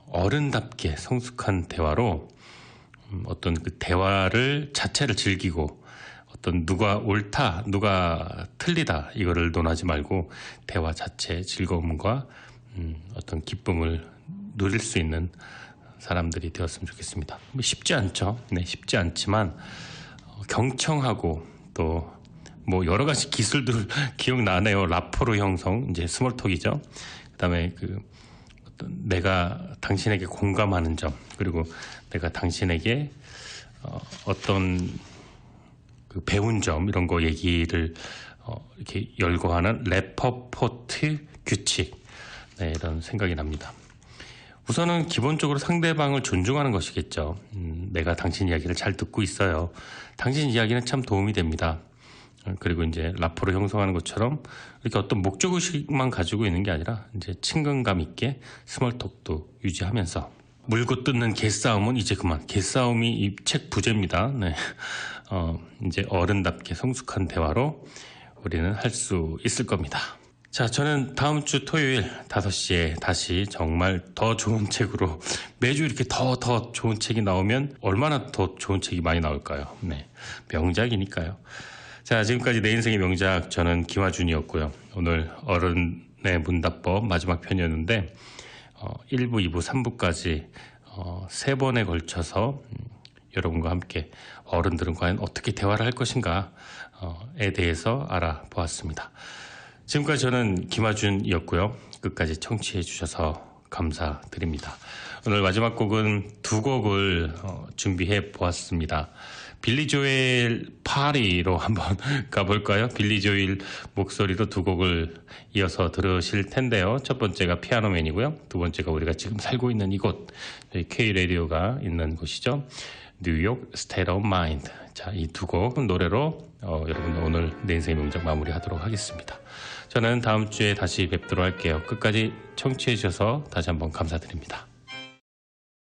어른답게 성숙한 대화로 어떤 대화를 자체를 즐기고 어떤 누가 옳다, 누가 틀리다 이거를 논하지 말고 대화 자체의 즐거움과 어떤 기쁨을 누릴 수 있는 사람들이 되었으면 좋겠습니다. 쉽지 않죠. 쉽지 않지만 경청하고 또 여러 가지 기술들 기억나네요. 라포르 형성, 이제 스몰톡이죠. 그다음에 어떤 내가 당신에게 공감하는 점, 그리고 내가 당신에게 어떤 배운 점 이런 거 얘기를 이렇게 열거하는 레퍼포트 규칙, 이런 생각이 납니다. 우선은 기본적으로 상대방을 존중하는 것이겠죠. 내가 당신 이야기를 잘 듣고 있어요. 당신 이야기는 참 도움이 됩니다. 그리고 이제 라포를 형성하는 것처럼 이렇게 어떤 목적의식만 가지고 있는 게 아니라 이제 친근감 있게 스몰톡도 유지하면서 물고 뜯는 개싸움은 이제 그만. 개싸움이 이 책 부제입니다. 이제 어른답게 성숙한 대화로 우리는 할 수 있을 겁니다. 자, 저는 다음 주 토요일 5시에 다시 정말 더 좋은 책으로 매주 이렇게 더 좋은 책이 나오면 얼마나 더 좋은 책이 많이 나올까요? 명작이니까요. 자, 지금까지 내 인생의 명작, 저는 김화준이었고요. 오늘 어른의 문답법 마지막 편이었는데 1부, 2부, 3부까지 3번에 걸쳐서 여러분과 함께 어른들은 과연 어떻게 대화를 할 것인가에 대해서 알아보았습니다. 지금까지 저는 김화준이었고요. 끝까지 청취해 주셔서 감사드립니다. 오늘 마지막 곡은 2곡을 준비해 보았습니다. 빌리 조엘 파리로 한번 가볼까요? 빌리 조엘 목소리로 2곡을 이어서 들으실 텐데요. 첫 번째가 피아노맨이고요. 두 번째가 우리가 지금 살고 있는 이곳, K-라디오가 있는 곳이죠. 뉴욕 스테이트 오브 마인드. 자, 이 2곡 노래로 여러분 오늘 내 인생의 명작 마무리하도록 하겠습니다. 저는 다음 주에 다시 뵙도록 할게요. 끝까지 청취해 주셔서 다시 한번 감사드립니다.